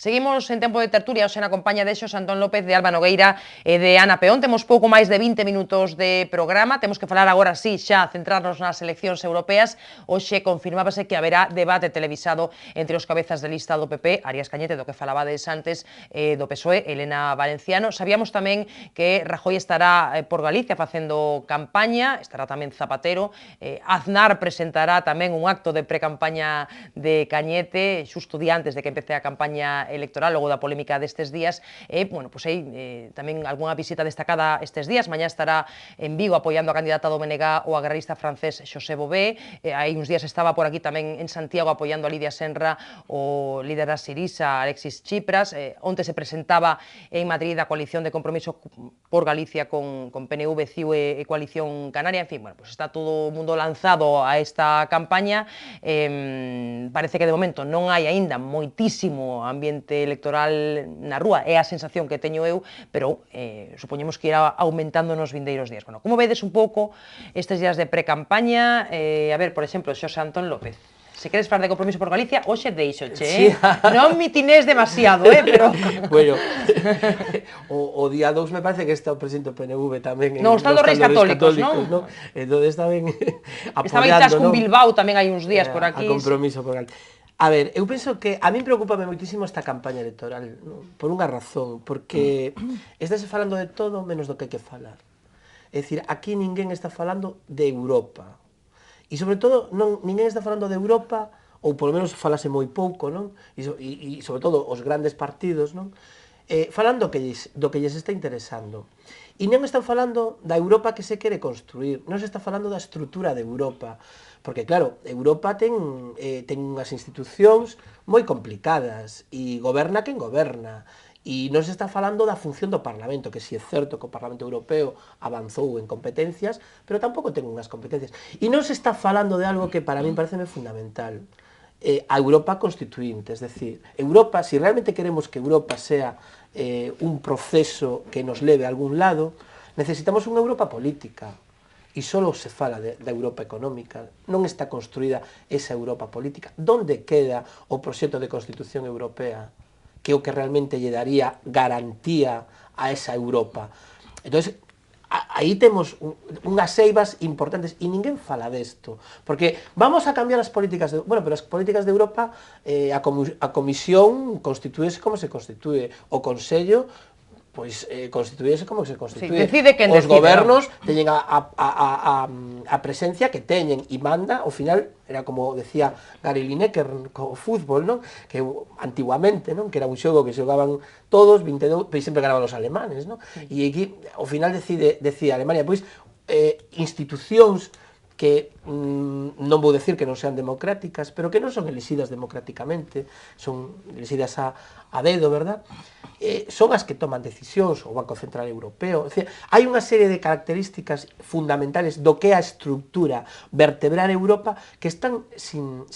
Seguimos en tempo de tertulia, hoxe na compañía de Xos Antón López, de Alba Nogueira e de Ana Peón. Temos pouco máis de 20 minutos de programa. Temos que falar agora sí, xa, centrarnos nas eleccións europeas. Hoxe confirmábase que haberá debate televisado entre os cabezas de lista do PP, Arias Cañete, do que falabades antes, do PSOE, Elena Valenciano. Sabíamos tamén que Rajoy estará por Galicia facendo campaña, estará tamén Zapatero. Aznar presentará tamén un acto de pre-campaña de Cañete, xusto día antes de que empece a campaña electoral, logo da polémica destes días. Bueno, pois aí tamén algunha visita destacada estes días. Mañá estará en Vigo apoiando a candidata do BNG o agrarista francés José Bové. Hai uns días estaba por aquí tamén en Santiago apoiando a Lidia Senra o líder da Sirisa, Alexis Tsipras. Onte se presentaba en Madrid a coalición de compromiso por Galicia con PNV, CIU e Coalición Canaria. En fin, bueno, pues está todo o mundo lanzado a esta campaña. Parece que de momento non hai aínda moitísimo ambiente electoral na rúa, é a sensación que teño eu, pero supoñemos que irá aumentando nos vindeiros días. Bueno, como vedes un pouco estes días de pre-campaña? A ver, por exemplo, Xosé Antón López, se queres falar de compromiso por Galicia, hoxe deixoche, sí. Non mitinés demasiado, pero... Bueno, o día 2 me parece que está o presidente do PNV tamén. Non, están os Reis Católicos, non? Entón está ben apoiando, estaba Itas con Bilbao tamén hai uns días por aquí. A compromiso por Galicia. A ver, eu penso que a min preocúpame moitísimo esta campaña electoral, non? Por unha razón, porque estáse falando de todo menos do que hai que falar. É dicir, aquí ninguén está falando de Europa. E sobre todo, ninguén está falando de Europa, ou polo menos falase moi pouco, non? E sobre todo os grandes partidos, non? Falando do que lles está interesando. E non están falando da Europa que se quere construir, non se está falando da estrutura de Europa. Porque, claro, Europa ten unhas institucións moi complicadas e goberna quen goberna. E non se está falando da función do Parlamento, que si é certo que o Parlamento Europeo avanzou en competencias, pero tampouco ten unhas competencias. E non se está falando de algo que para min parece fundamental, a Europa constituinte, es decir, Europa, si realmente queremos que Europa sea un proceso que nos leve a algún lado, necesitamos unha Europa política. E só se fala da Europa económica, non está construída esa Europa política. Donde queda o proxecto de Constitución Europea, que é o que realmente lle daría garantía a esa Europa? Entón, aí temos unhas eivas importantes e ninguén fala desto, porque vamos a cambiar as políticas de... Bueno, pero as políticas de Europa, a Comisión constitúese como se constitúe, o Consello pois constituíese como se constitúe. Sí, decide quen os decide, gobernos teñen a presencia que teñen e manda, ao final, era como decía Gary Lineker co fútbol, non? Que antiguamente, non? Que era un xogo que xogaban todos, 22, pero sempre ganaban os alemanes, non? E aquí, ao final decía Alemania, pois, institucións que non vou decir que non sean democráticas, pero que non son elixidas democráticamente, son elixidas a dedo, verdad? Son as que toman decisións, o Banco Central Europeo. Hai unha serie de características fundamentales do que é a estructura vertebrar Europa que están sin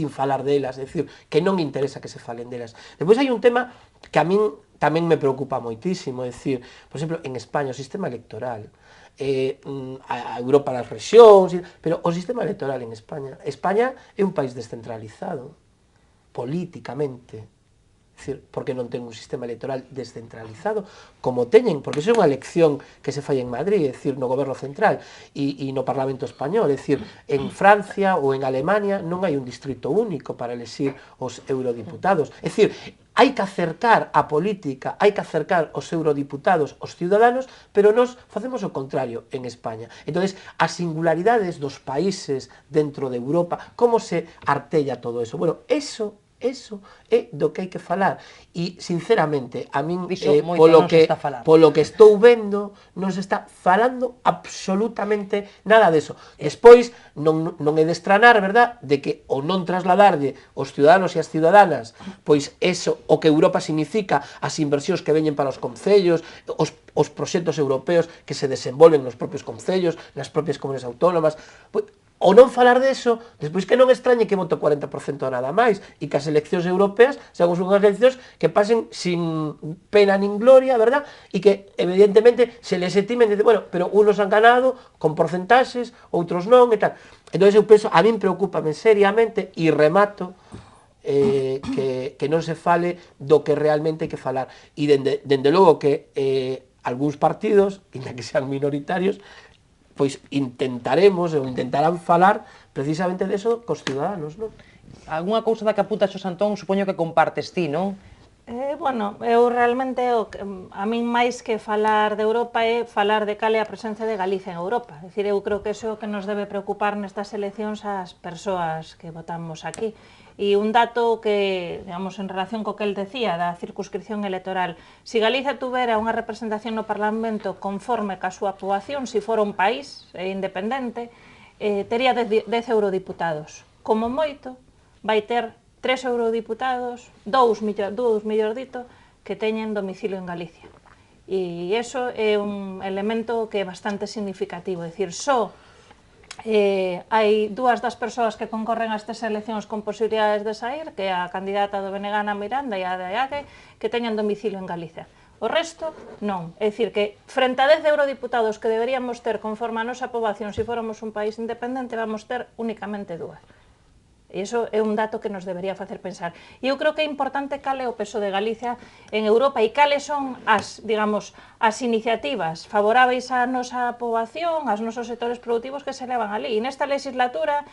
falar delas, é dicir, que non interesa que se falen delas. Depois hai un tema que a min tamén me preocupa moitísimo, é dicir, por exemplo, en España o sistema electoral, a Europa das rexións, pero o sistema electoral en España é un país descentralizado políticamente, é dicir, porque non ten un sistema electoral descentralizado como teñen, porque iso é unha elección que se fai en Madrid, é dicir, no goberno central e no Parlamento español, é dicir, en Francia ou en Alemania non hai un distrito único para elexir os eurodiputados, é dicir, hai que acercar a política, hai que acercar os eurodiputados aos ciudadanos, pero nós facemos o contrario en España. Entón, as singularidades dos países dentro de Europa, como se artella todo eso? Bueno, eso é do que hai que falar. E, sinceramente, a min, polo que estou vendo, non se está falando absolutamente nada deso. Despois, non é de estranar, verdad, de que o non trasladarlle aos ciudadanos e as ciudadanas, pois eso, o que Europa significa, as inversións que veñen para os concellos, os proxectos europeos que se desenvolven nos propios concellos, nas propias comunidades autónomas, pois, o non falar deso, despois que non extrañe que vote o 40% nada máis e que as eleccións europeas sean unhas eleccións que pasen sin pena nin gloria, verdad? E que, evidentemente, se legitimen, bueno, pero unos han ganado con porcentaxes, outros non, e tal. Entón, eu penso, a min preocúpame seriamente, e remato, que non se fale do que realmente hai que falar. E dende logo que algúns partidos, ainda que sean minoritarios, pois intentaremos ou intentarán falar precisamente deso cos ciudadanos, non? Algúnha cousa da que apunta Xos Antón supoño que compartes ti, non? Bueno, eu realmente, a min máis que falar de Europa é falar de cal é a presencia de Galicia en Europa. É dicir, eu creo que iso é o que nos debe preocupar nestas eleccións ás persoas que votamos aquí. E un dato que, digamos, en relación co que el decía da circunscripción electoral, se Galicia tuvera unha representación no Parlamento conforme ca súa poboación, se fora un país independente, tería 10 eurodiputados. Como moito, vai ter 3 eurodiputados, 2 mellor dito, que teñen domicilio en Galicia. E iso é un elemento que é bastante significativo, é dicir, só hai dúas das persoas que concorren a estas eleccións con posibilidades de sair, que é a candidata do BNG Ana Miranda e a de Iague, que teñan domicilio en Galicia. O resto, non. É dicir, que frente a 10 eurodiputados que deberíamos ter conforme a nosa poboación se fóramos un país independente, vamos ter únicamente dúas. E iso é un dato que nos debería facer pensar. E eu creo que é importante cal é o peso de Galicia en Europa e cales son as, digamos, as iniciativas favoráveis á nosa poboación, aos nosos sectores productivos que se levan ali. E nesta legislatura,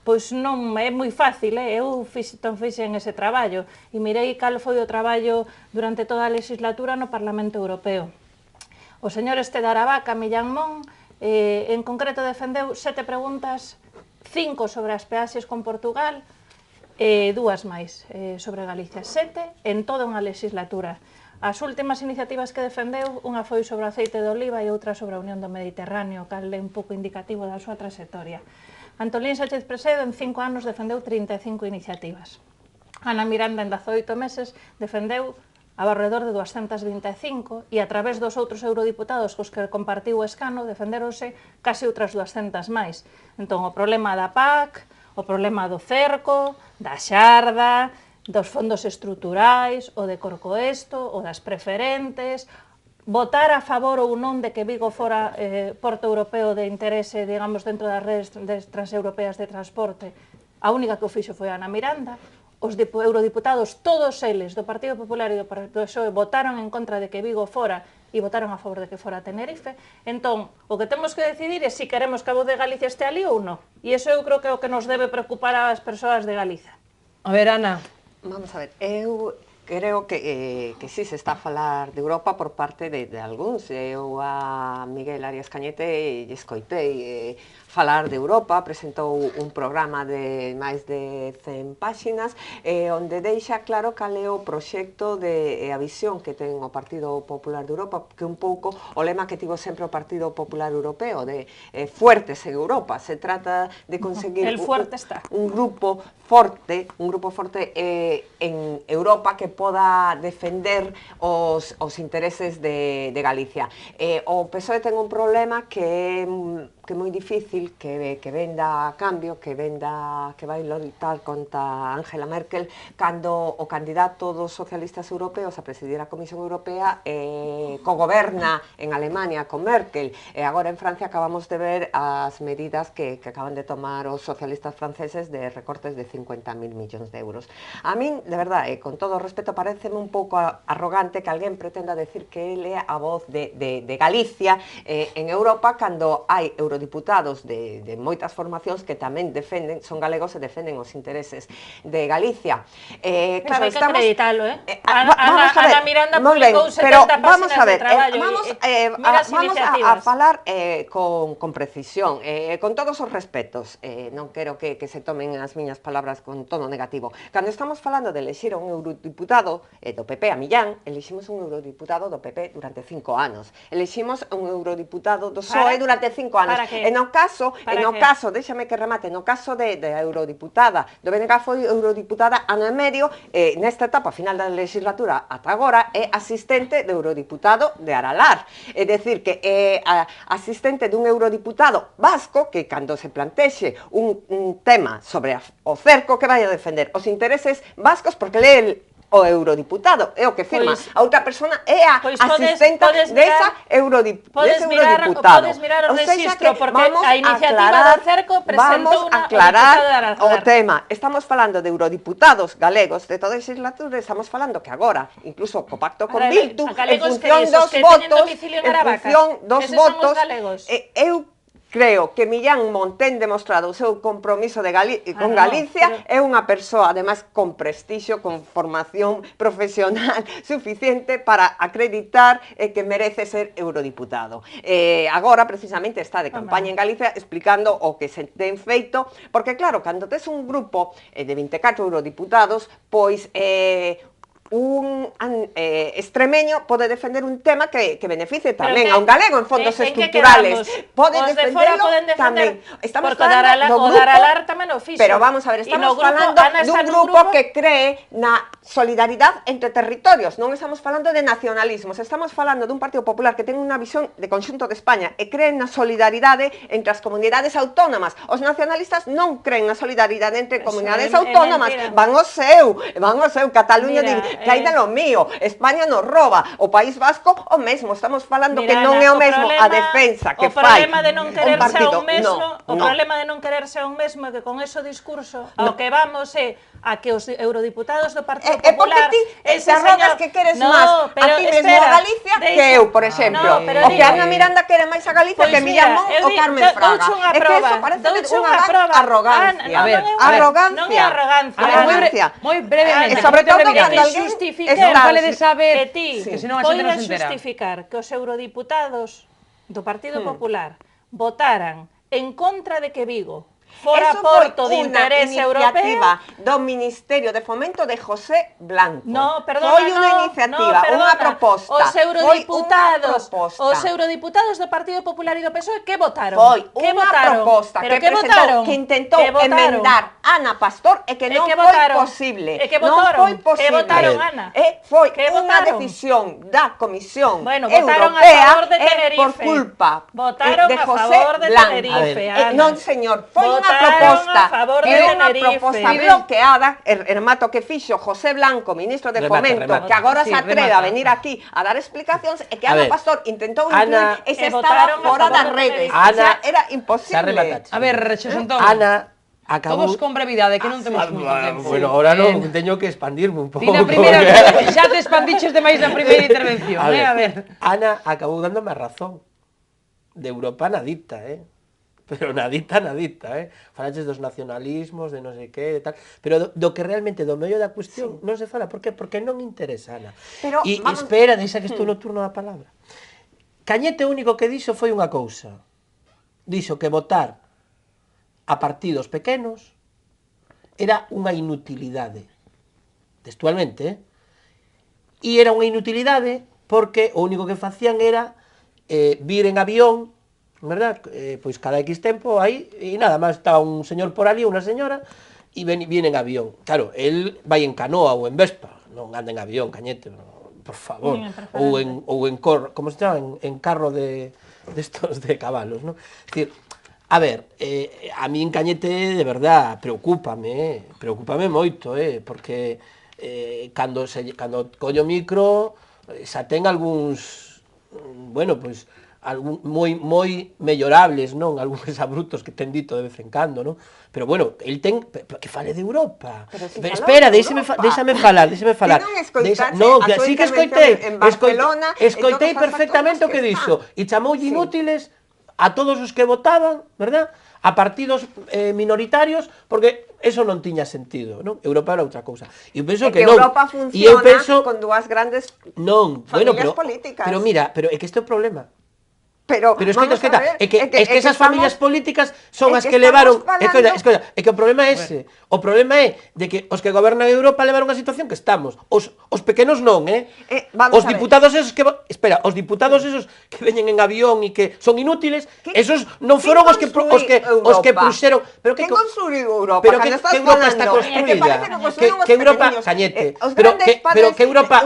pois non é moi fácil, eu fixen ese traballo e mirei cal foi o traballo durante toda a legislatura no Parlamento Europeo. O señor Aravaca, Millán Mon, en concreto defendeu 7 preguntas, 5 sobre as peaxes con Portugal e 2 máis sobre Galicia. 7 en toda unha legislatura. As últimas iniciativas que defendeu, unha foi sobre o aceite de oliva e outra sobre a Unión do Mediterráneo, cal é un pouco indicativo da súa trayectoria. Antolín Sánchez Presedo en 5 anos defendeu 35 iniciativas. Ana Miranda en 18 meses defendeu ao redor de 225 e a través dos outros eurodiputados cos que compartiu o escano defenderonse case outras 200 máis. Entón, o problema da PAC, o problema do cerco, da xarda, dos fondos estruturais, o de Corcoesto, o das preferentes, votar a favor ou non de que Vigo fora porto europeo de interese, digamos, dentro das redes transeuropeas de transporte, a única que o fixo foi Ana Miranda. Os eurodiputados, todos eles, do Partido Popular e do PSOE, votaron en contra de que Vigo fora e votaron a favor de que fora Tenerife. Entón, o que temos que decidir é se queremos que a voz de Galicia este ali ou non. E iso eu creo que é o que nos debe preocupar ás persoas de Galiza. A ver, Ana. Vamos a ver, eu creo que sí se está a falar de Europa por parte de algúns. Eu a Miguel Arias Cañete escoitei falar de Europa, presentou un programa de máis de 100 páxinas onde deixa claro cal é o proxecto e a visión que ten o Partido Popular de Europa, que un pouco o lema que tivo sempre o Partido Popular Europeo de fuertes en Europa. Se trata de conseguir un grupo forte en Europa que poda defender os intereses de Galicia. O PSOE ten un problema que é moi difícil, que venda a cambio, que vai loitar contra Angela Merkel, cando o candidato dos socialistas europeos a presidir a Comisión Europea cogoberna en Alemania con Merkel, e agora en Francia acabamos de ver as medidas que acaban de tomar os socialistas franceses de recortes de 50.000 millóns de euros. A min, de verdade, con todo o respeto, pareceme un pouco arrogante que alguén pretenda decir que ele é a voz de Galicia en Europa, cando hai eurodiputados de moitas formacións que tamén defenden, son galegos e defenden os intereses de Galicia. Claro, hai que acreditalo, Ana Miranda publicou 70 páxinas de traballo. Vamos a falar con precisión, con todos os respetos. Non quero que se tomen as miñas palabras con tono negativo. Cando estamos falando de elexir un eurodiputado do PP a Millán, eleximos un eurodiputado do PP durante 5 anos. Eleximos un eurodiputado do PSOE durante 5 anos. E no caso, déxame que remate, no caso de eurodiputada do BNG foi eurodiputada ano e medio, nesta etapa final da legislatura ata agora é asistente de eurodiputado de Aralar. É dicir, que é asistente dun eurodiputado vasco que cando se plantexe un tema sobre o cerco que vai a defender os intereses vascos, porque lee o eurodiputado, é o que firma. A outra persona é a asistenta podes desa eurodiputado. Podes mirar o rexistro, porque a iniciativa do Cerco presentou unha aclarar o tema. Estamos falando de eurodiputados galegos de toda a legislatura, estamos falando que agora, incluso co pacto con Bildu, en función dos votos, eu creo que Millán Mon ten demostrado o seu compromiso con Galicia, é unha persoa, ademais, con prestixio, con formación profesional suficiente para acreditar que merece ser eurodiputado. Agora, precisamente, está de campaña en Galicia explicando o que se ten feito, porque, claro, cando tes un grupo de 24 eurodiputados, pois un extremeño pode defender un tema que beneficie tamén a un galego en fondos estructurales. Pode defenderlo tamén. Estamos falando do grupo, pero vamos a ver, estamos falando dun grupo que cree na solidaridade entre territorios, non estamos falando de nacionalismos, estamos falando dun Partido Popular que ten unha visión de conxunto de España e cree na solidaridade entre as comunidades autónomas. Os nacionalistas non creen na solidaridade entre comunidades autónomas, van ao seu, Cataluña di que hai de lo mío, España nos roba, o País Vasco o mesmo, estamos falando que non é o mesmo a defensa que fai un partido. O problema de non quererse a un mesmo é que con ese discurso ao que vamos é a que os eurodiputados do Partido Popular te arrogas que queres máis a ti mesmo a Galicia que eu, por exemplo, o que Ana Miranda quere máis a Galicia que Millán Mon ou Carmen Fraga. É que eso parece unha arrogancia. Non é arrogancia. Moi brevemente, sobre todo cando alguén vale de saber que se non a xente non se entera. Justificar que os eurodiputados do Partido Popular votaran en contra de que Vigo fora porto de interés europeo do Ministerio de Fomento de José Blanco. No, perdona, foi unha iniciativa, unha proposta. Os eurodiputados do Partido Popular e do PSOE que votaron? Foi unha proposta que presentou, que intentou emendar Ana Pastor e que non foi posible. Non foi posible. Que votaron, Ana? Foi unha decisión da Comisión Europea por culpa de José Blanco. Non, señor, foi unha proposta bloqueada, el remato que fixo José Blanco, ministro de Fomento, que agora se atreve a venir aquí a dar explicacións, e que Ana Pastor intentou incluir e se estaba fora das redes. Era imposible. A ver, Xosé Antón. Ana acabou... Todos con brevidade, que non temos moito tempo. Bueno, ahora non, teño que expandirme un pouco. Dina primeira, xa te expandiches demais na primeira intervención, a ver. Ana acabou dándome a razón. De Europa nadita, pero nadita, falaches dos nacionalismos, de non sei que, tal, pero do que realmente do medio da cuestión non se fala, por que? Porque non interesa, Ana. E espera, deixa que estou no turno da palabra. Cañete único que dixo foi unha cousa, dixo que votar a partidos pequenos era unha inutilidade, textualmente, e era unha inutilidade porque o único que facían era vir en avión, verdad? Pois cada X tempo aí, e nada máis estaba un señor por ali, unha señora, e viene en avión. Claro, el vai en canoa ou en Vespa, non anda en avión, Cañete, por favor. Ou en como se chama? En carro de estos de cabalos, non? É dicir, a ver, a mí en Cañete, de verdad, preocúpame moito, porque cando collo micro, xa ten algúns, bueno, pois, moi mellorables, non? Algúns abrutos que ten dito de vez en cando, non? Pero bueno, el ten que fale de Europa. Pero espera, déixame falar. Non, que así que escoitei perfectamente o que dixo e chamoulle inútiles a todos os que votaban, verdad? A partidos minoritarios, porque eso non tiña sentido, non? Europa era outra cousa. E eu penso que non. Europa funciona con dúas grandes familias políticas. Pero mira, é que este é o problema. Pero escoita, é que esas familias políticas son as que levaron... Escoita, é que o problema é ese. O problema é de que os que gobernan Europa levaron a situación que estamos. Os pequenos non, Os diputados esos que... Espera, os diputados esos que veñen en avión e que son inútiles, esos non foron os que puxeron... Quen construiu Europa? Pero que Europa está construída. Que Europa... Cañete. Pero que Europa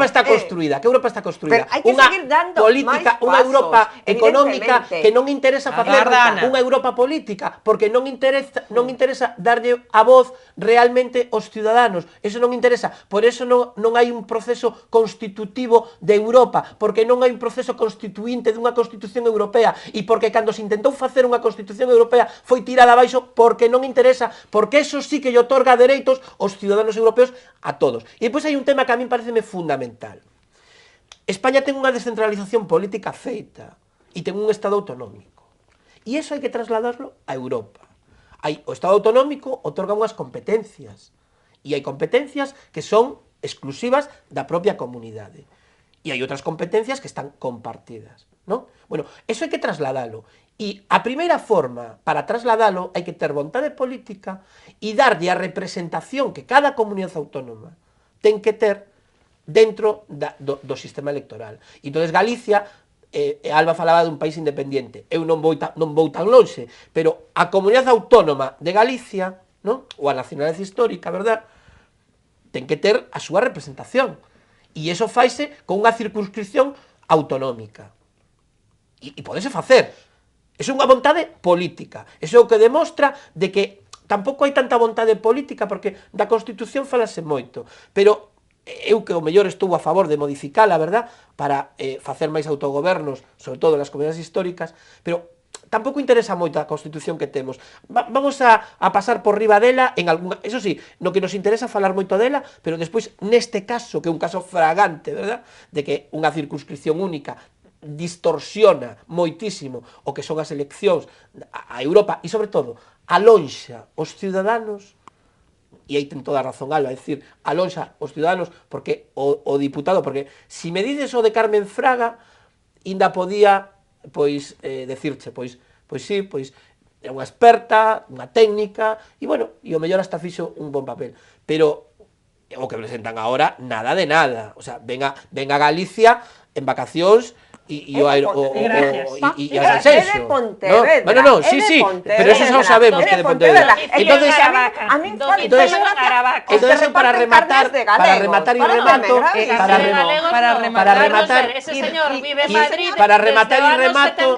está construída. Que Europa está construída. Unha política, unha Europa económica, evidentemente. que non interesa facer Agarda, Ana. unha Europa política, porque non interesa darlle a voz realmente aos ciudadanos. Eso non interesa. Por eso non hai un proceso constitutivo de Europa, porque non hai un proceso constituinte dunha Constitución Europea, e porque cando se intentou facer unha Constitución Europea foi tirada abaixo porque non interesa, porque eso sí que lle otorga dereitos aos ciudadanos europeos a todos. E depois hai un tema que a min pareceme fundamental. España ten unha descentralización política feita e ten un Estado autonómico. E iso hai que trasladarlo a Europa. O Estado autonómico otorga unhas competencias e hai competencias que son exclusivas da propia comunidade. E hai outras competencias que están compartidas, non? Bueno, eso hai que trasladalo. E a primeira forma para trasladalo hai que ter vontade política e darlle a representación que cada comunidade autónoma ten que ter dentro do sistema electoral. E entón Galicia, Alba falaba dun país independiente, eu non vou tan lonxe, pero a comunidade autónoma de Galicia, non? Ou a nacionalidade histórica, verdad? Ten que ter a súa representación. E iso faise con unha circunscripción autonómica. E podese facer. Iso é unha vontade política. Iso é o que demostra de que tampouco hai tanta vontade política, porque da Constitución falase moito, pero eu que o mellor estou a favor de modificala, verdad, para facer máis autogobernos, sobre todo nas comunidades históricas, pero tampouco interesa moito a Constitución que temos. Vamos a pasar por riba dela en algunha... Eso sí, no que nos interesa falar moito dela, pero despois, neste caso, que é un caso fragante, verdad, de que unha circunscripción única distorsiona moitísimo o que son as eleccións a Europa e, sobre todo, alonxa os ciudadanos. E aí ten toda a razón Alba, é dicir, alonxa os ciudadanos, porque o diputado, porque se me dices o de Carmen Fraga, ainda podía, pois, decirche, pois sí, pois, é unha experta, unha técnica, e, bueno, e o mellor hasta fixo un bon papel. Pero o que presentan agora, nada de nada. O sea, ven a Galicia en vacacións, e as ascenso. É de Pontevedra. Bueno, non, sí, pero eso xa o sabemos que é de Pontevedra. Entonces, a min para rematar e remato,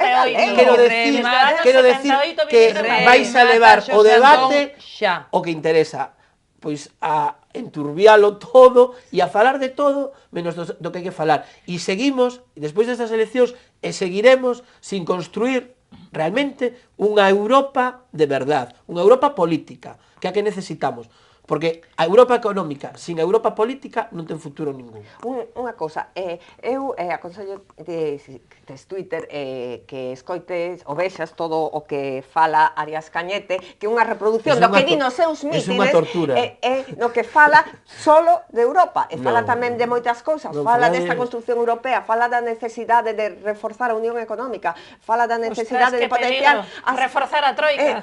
quero decir que vais a levar o debate o que interesa, pois a enturbialo todo e a falar de todo menos do que hai que falar. E seguimos, despois destas eleccións, e seguiremos sin construir realmente unha Europa de verdad, unha Europa política, que é a que necesitamos. Porque a Europa económica sin a Europa política non ten futuro ningún. Unha cousa, eu aconsello des Twitter que escoites ou vexas todo o que fala Arias Cañete, que é unha reproducción do que di nos seus mítines, no que fala solo de Europa, e fala tamén de moitas cousas, fala desta construcción europea, fala da necesidade de reforzar a Unión Económica, fala da necesidade de potenciar... Reforzar a Troika.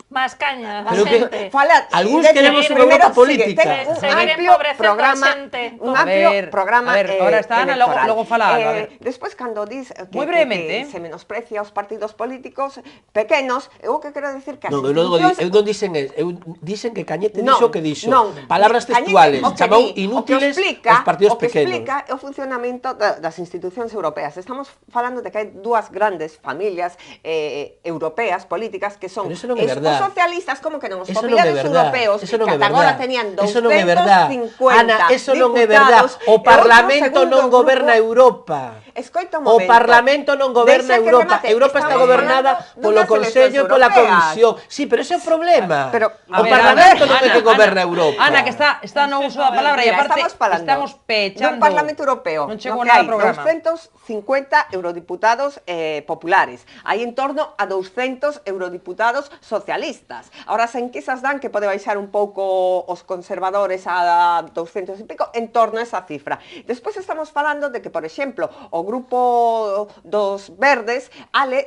Más caña, pero xente. Algúns queremos unha Europa política. Seguir empobrecendo a xente. Un amplio programa ahora está Ana, logo fala Alba. Despois, cando dis que se menosprecia os partidos políticos pequenos, eu que quero decir que as institucións... Eu non dixen eso, eu dixen que Cañete dixo que dixo. Palabras textuales, chamou inútiles os partidos pequenos. O que explica é o funcionamento das institucións europeas. Estamos falando de que hai dúas grandes familias europeas políticas que son... socialistas, como que non, os populares europeos, que ata agora tenían 250 Ana, eso non é verdad. O Parlamento non goberna Europa. O Parlamento non goberna Europa. Europa está gobernada polo Consello e pola Comisión. Sí, pero ese é o problema. O Parlamento non é que goberna Europa. Ana, que está no uso da palabra e aparte estamos pechando... Un Parlamento Europeo no que hai 250 eurodiputados populares. Hai en torno a 200 eurodiputados socialistas. Ahora, as enquisas dan que pode baixar un pouco os conservadores a 200 e pico, en torno a esa cifra. Despois estamos falando de que, por exemplo, o grupo dos verdes,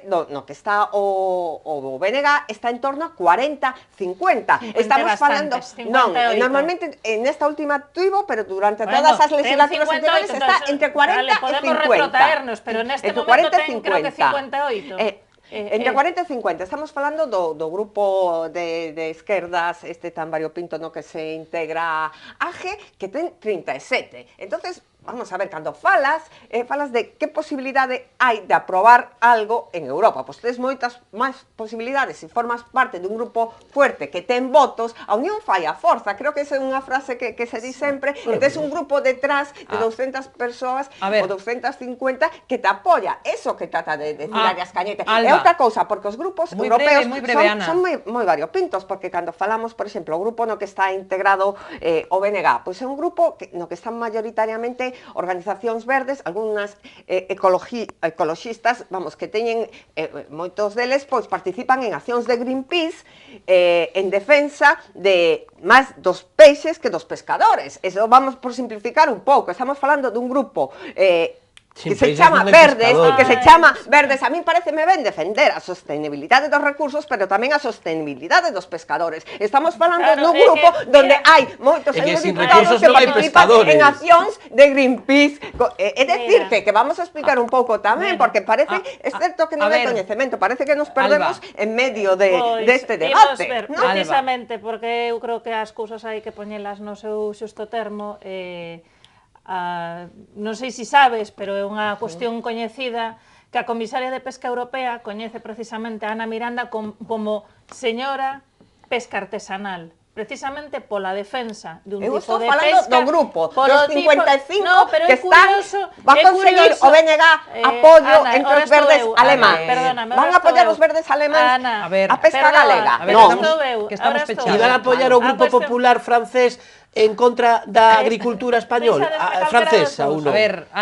no que está o BNG, está en torno a 40-50. Estamos falando... Non, normalmente nesta última tuivo, pero durante todas as legislaturas anteriores está entre 40 e 50. Podemos retrotraernos, pero neste momento ten creo que 58. Entre 40 e 50, estamos falando do grupo de esquerdas, este tan variopinto no que se integra AGE, que ten 37. Entonces, vamos a ver, cando falas de que posibilidade hai de aprobar algo en Europa. Pois tes moitas máis posibilidades se formas parte dun grupo fuerte que ten votos, a unión fai a forza. Creo que esa é unha frase que se di sempre, e tes un grupo detrás de 200 persoas ou 250 que te apoya. Eso que trata de decir Arias Cañete. É outra cousa, porque os grupos europeos son moi variopintos, porque cando falamos, por exemplo, o grupo no que está integrado o BNG, pois é un grupo no que están mayoritariamente organizacións verdes, algunhas ecoloxistas, vamos, que teñen, moitos deles, pois participan en accións de Greenpeace en defensa de máis dos peixes que dos pescadores. Eso vamos por simplificar un pouco. Estamos falando dun grupo que se chama Verdes, A mí pareceme ben defender a sostenibilidade dos recursos, pero tamén a sostenibilidade dos pescadores. Estamos falando dun grupo donde hai moitos eurodiputados que participan en accións de Greenpeace. É decirte que vamos a explicar un pouco tamén, porque parece, é certo que non hai coñecemento, parece que nos perdemos en medio deste debate. Precisamente, porque eu creo que as cousas hai que poñelas no seu xusto termo. Non sei se sabes, pero é unha cuestión coñecida que a comisaria de Pesca Europea coñece precisamente a Ana Miranda como señora pesca artesanal, precisamente pola defensa dun tipo de pesca. Eu estou falando do grupo, dos 55 que están, va a conseguir o BNG apoio entre os verdes alemáns. Van a apoiar os verdes alemáns a pesca galega. Non, que estamos pechados. E van a apoiar o Grupo Popular francés en contra da agricultura española, francesa, ou non?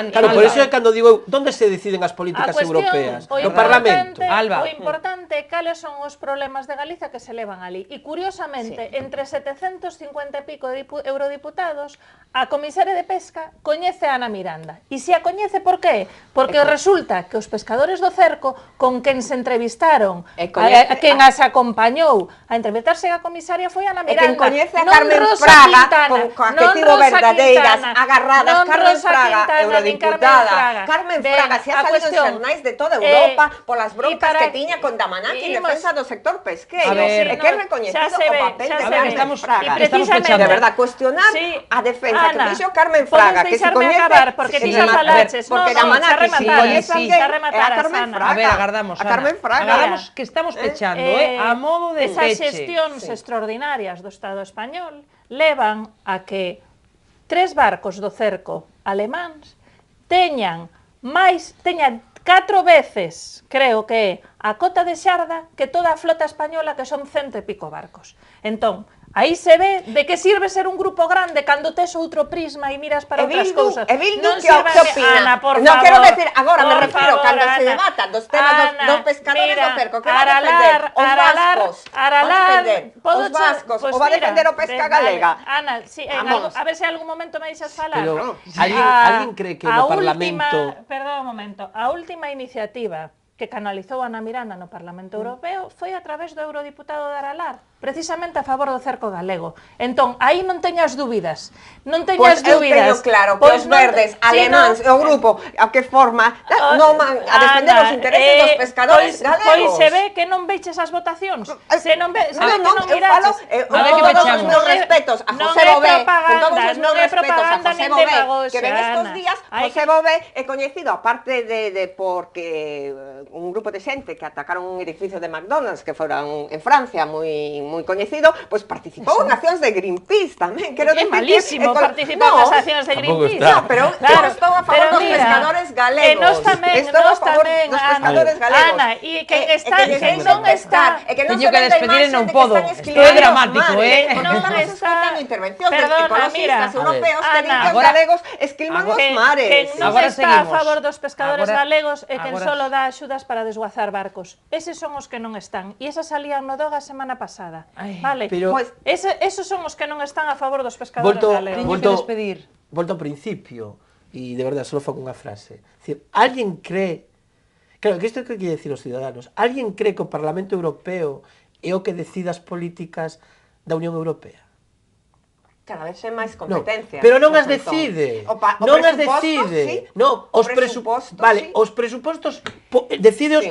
Claro, por iso é cando digo, onde se deciden as políticas europeas? No Parlamento. O importante é cales son os problemas de Galicia que se levan ali. E curiosamente, entre 750 e pico de eurodiputados, a comisaria de Pesca coñece a Ana Miranda. E se a coñece, por qué? Porque resulta que os pescadores do cerco, con quen se entrevistaron, a quen as acompañou a entrevistarse a comisaria foi Ana Miranda. E quen coñece a Carmen Fraga, con que tivo verdadeiras agarradas, Carmen Fraga, eurodiputada, Carmen Fraga, se ha salido en xornais de toda Europa polas broncas que tiña con Damanaki en defensa do sector pesqueiro, e que é recoñecido o papel de Carmen Fraga. De verdad, cuestionar a defensa que fixo Carmen Fraga, que se coñece, porque ti xa falaches, porque Damanaki se coñece a Carmen Fraga. A ver, agardamos, Ana, agardamos que estamos pechando, a modo de peche. Esas xestións extraordinarias do Estado español levan a que 3 barcos do cerco alemáns teñan 4 veces, creo que é, a cota de xarda que toda a flota española, que son 100 e pico barcos. Entón, aí se ve de que sirve ser un grupo grande cando tes outro prisma e miras para outras cousas. E Bildu, que opina? Ana, por favor. Non quero decir, agora me refiro, cando se debata dos temas dos pescadores do cerco, que va a defender os vascos, os vascos, ou va a defender o pesca galega. Ana, a ver se en algún momento me deixas falar. Pero, alguén cree que no Parlamento... Perdón un momento, a última iniciativa que canalizou Ana Miranda no Parlamento Europeo foi a través do eurodiputado de Aralar, precisamente a favor do cerco galego. Entón, aí non teñas dúbidas. Non teñas dúbidas. Pois eu teño claro que os verdes alemáns, o grupo a que forma, non van a defender os intereses dos pescadores galegos. Pois se ve que non veiches as votacións. Se non miraches. A ver que pechamos. Con todos os respetos a José Bové, con todos os meus respetos a José Bové, que ven estos días, José Bové é coñecido, aparte de porque un grupo de xente que atacaron un edificio de McDonald's que foran en Francia moi coñecido, pois participou en accións de Greenpeace tamén. É malísimo participar nas accións de Greenpeace. No, pero eu estou a favor dos pescadores galegos. Estou a favor dos pescadores galegos. Ana, e quen non está... Teño que despedir e non podo. Isto é dramático, Non estamos escoitando intervencións de ecologistas europeos que din que os galegos esquilman os mares. Quen non está a favor dos pescadores galegos e quen solo dá axudas para desguazar barcos. Eses son os que non están. E esas salían no DOG a semana pasada. Vale, pois esos son os que non están a favor dos pescadores galegos. Teño que despedir. Volto ao principio, e de verdade, só fago unha frase. Dicir, alguén cree, claro, que isto é o que quere decir os ciudadanos, alguén cree que o Parlamento Europeo é o que decide as políticas da Unión Europea? Cada vez é máis competencias. Pero non as decide. Non as decide. Non, os presupostos, vale, os presupostos decídeos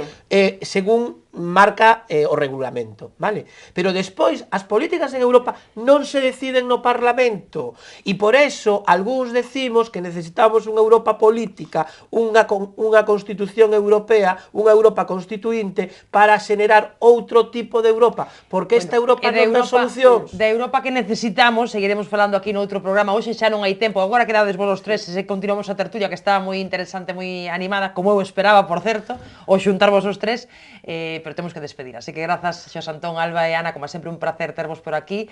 según marca o regulamento, vale? Pero despois as políticas en Europa non se deciden no Parlamento e por eso algúns decimos que necesitamos unha Europa política, unha Constitución europea, unha Europa constituinte para xenerar outro tipo de Europa, porque esta Europa non dá solucións. De Europa que necesitamos, seguiremos falando aquí no outro programa, hoxe xa non hai tempo, agora quedades vos os tres e continuamos a tertulia que está moi interesante, moi animada, como eu esperaba, por certo, o xuntarvos os tres, pero temos que despedir. Así que grazas, Xos Antón, Alba e Ana, como sempre un placer tervos por aquí.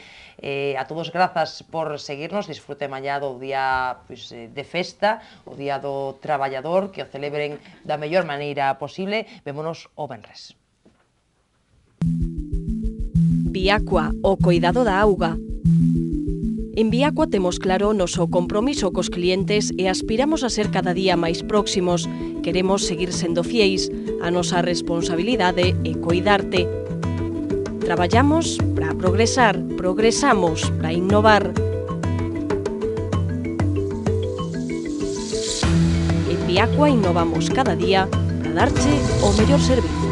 A todos grazas por seguirnos, disfrute mañá do día de festa, o día do traballador, que o celebren da mellor maneira posible. Vémonos o venres. Viacua, o cuidado da auga. En Viacua temos claro o noso compromiso cos clientes e aspiramos a ser cada día máis próximos. Queremos seguir sendo fieis. A nosa responsabilidade é coidarte. Traballamos para progresar, progresamos para innovar. En Viacua innovamos cada día para darche o mellor servicio.